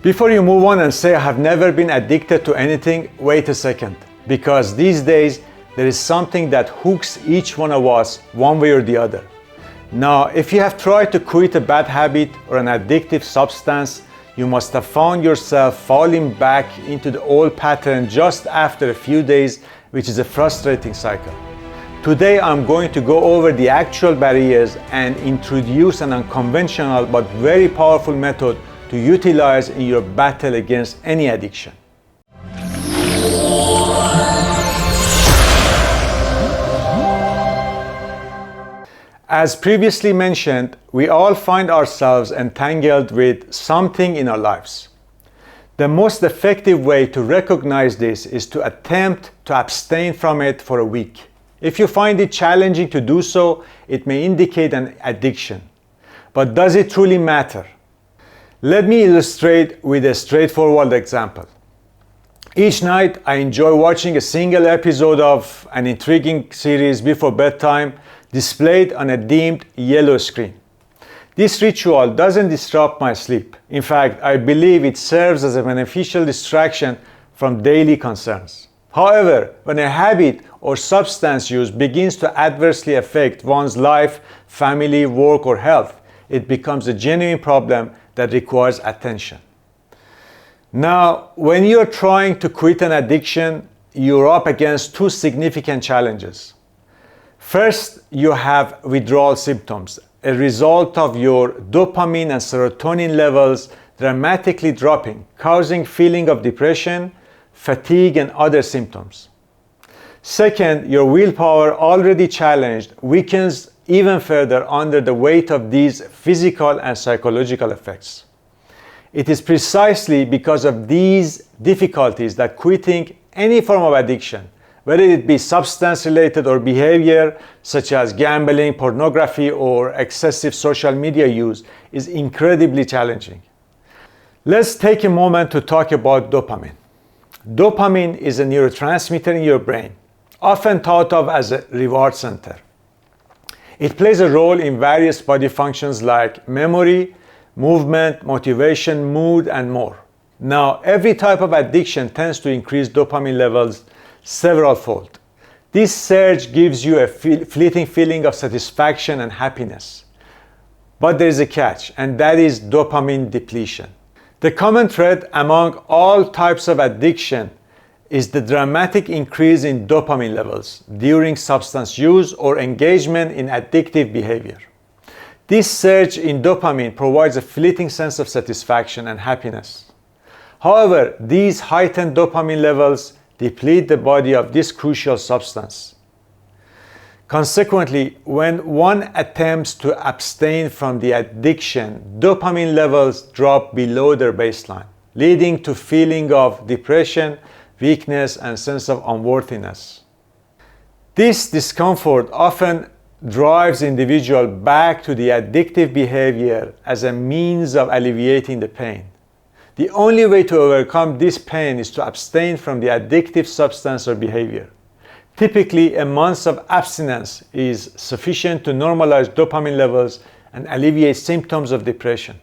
Before you move on and say I have never been addicted to anything, wait a second. Because these days, there is something that hooks each one of us one way or the other. Now, if you have tried to quit a bad habit or an addictive substance, you must have found yourself falling back into the old pattern just after a few days, which is a frustrating cycle. Today, I'm going to go over the actual barriers and introduce an unconventional but very powerful method to utilize in your battle against any addiction. As previously mentioned, we all find ourselves entangled with something in our lives. The most effective way to recognize this is to attempt to abstain from it for a week. If you find it challenging to do so, it may indicate an addiction. But does it truly matter? Let me illustrate with a straightforward example. Each night, I enjoy watching a single episode of an intriguing series before bedtime, displayed on a dimmed yellow screen. This ritual doesn't disrupt my sleep. In fact, I believe it serves as a beneficial distraction from daily concerns. However, when a habit or substance use begins to adversely affect one's life, family, work, or health, it becomes a genuine problem that requires attention. Now, when you're trying to quit an addiction, you're up against two significant challenges. First, you have withdrawal symptoms, a result of your dopamine and serotonin levels dramatically dropping, causing feeling of depression, fatigue, and other symptoms. Second, your willpower, already challenged, weakens even further under the weight of these physical and psychological effects. It is precisely because of these difficulties that quitting any form of addiction, whether it be substance-related or behavior, such as gambling, pornography, or excessive social media use, is incredibly challenging. Let's take a moment to talk about dopamine. Dopamine is a neurotransmitter in your brain, often thought of as a reward center. It plays a role in various body functions like memory, movement, motivation, mood, and more. Now, every type of addiction tends to increase dopamine levels several-fold. This surge gives you a fleeting feeling of satisfaction and happiness. But there is a catch, and that is dopamine depletion. The common thread among all types of addiction is the dramatic increase in dopamine levels during substance use or engagement in addictive behavior. This surge in dopamine provides a fleeting sense of satisfaction and happiness. However, these heightened dopamine levels deplete the body of this crucial substance. Consequently, when one attempts to abstain from the addiction, dopamine levels drop below their baseline, leading to feeling of depression, weakness, and sense of unworthiness. This discomfort often drives individual back to the addictive behavior as a means of alleviating the pain. The only way to overcome this pain is to abstain from the addictive substance or behavior. Typically, a month of abstinence is sufficient to normalize dopamine levels and alleviate symptoms of depression.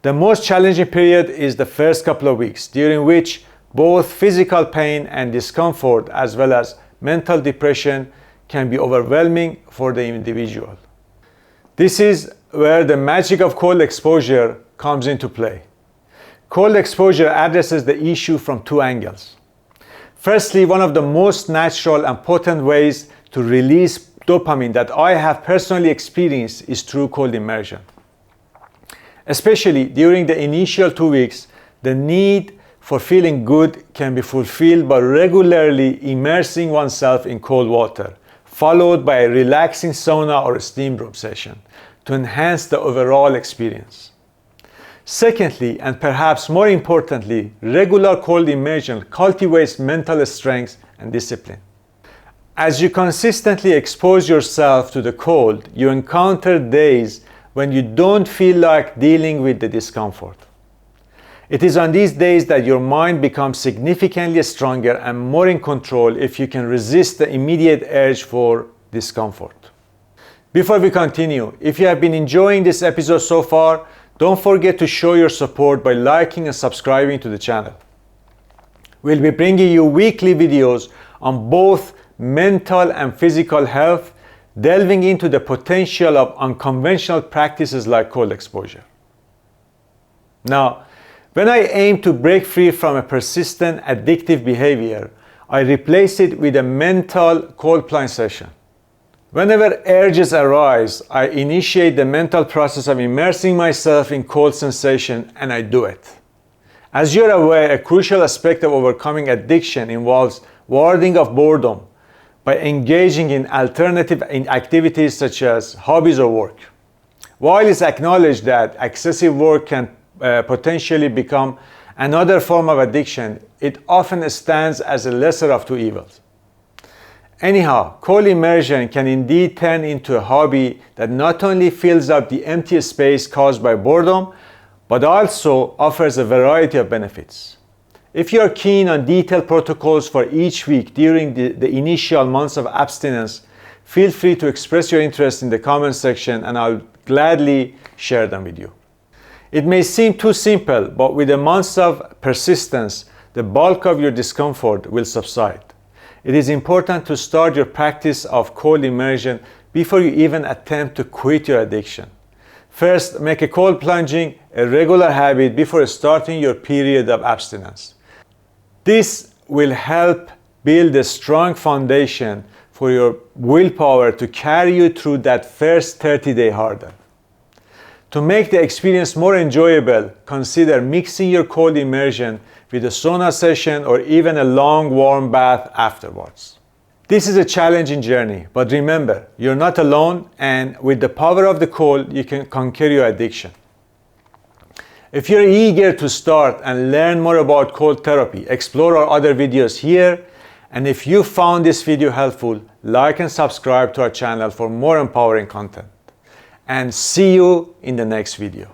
The most challenging period is the first couple of weeks, during which both physical pain and discomfort, as well as mental depression, can be overwhelming for the individual. This is where the magic of cold exposure comes into play. Cold exposure addresses the issue from two angles. Firstly, one of the most natural and potent ways to release dopamine that I have personally experienced is through cold immersion. Especially during the initial 2 weeks, the need for feeling good can be fulfilled by regularly immersing oneself in cold water, followed by a relaxing sauna or a steam room session to enhance the overall experience. Secondly, and perhaps more importantly, regular cold immersion cultivates mental strength and discipline. As you consistently expose yourself to the cold, you encounter days when you don't feel like dealing with the discomfort. It is on these days that your mind becomes significantly stronger and more in control if you can resist the immediate urge for discomfort. Before we continue, if you have been enjoying this episode so far, Don't forget to show your support by liking and subscribing to the channel. We'll be bringing you weekly videos on both mental and physical health, delving into the potential of unconventional practices like cold exposure. Now, when I aim to break free from a persistent addictive behavior, I replace it with a mental cold plunge session. Whenever urges arise, I initiate the mental process of immersing myself in cold sensation, and I do it. As you're aware, a crucial aspect of overcoming addiction involves warding off boredom by engaging in alternative activities such as hobbies or work. While it's acknowledged that excessive work can potentially become another form of addiction, it often stands as a lesser of two evils. Anyhow, cold immersion can indeed turn into a hobby that not only fills up the empty space caused by boredom, but also offers a variety of benefits. If you are keen on detailed protocols for each week during the initial months of abstinence, feel free to express your interest in the comment section and I'll gladly share them with you. It may seem too simple, but with the months of persistence, the bulk of your discomfort will subside. It is important to start your practice of cold immersion before you even attempt to quit your addiction. First, make a cold plunging a regular habit before starting your period of abstinence. This will help build a strong foundation for your willpower to carry you through that first 30-day hurdle. To make the experience more enjoyable, consider mixing your cold immersion with a sauna session or even a long warm bath afterwards. This is a challenging journey, but remember, you're not alone, and with the power of the cold, you can conquer your addiction. If you're eager to start and learn more about cold therapy, explore our other videos here, and if you found this video helpful, like and subscribe to our channel for more empowering content. And see you in the next video.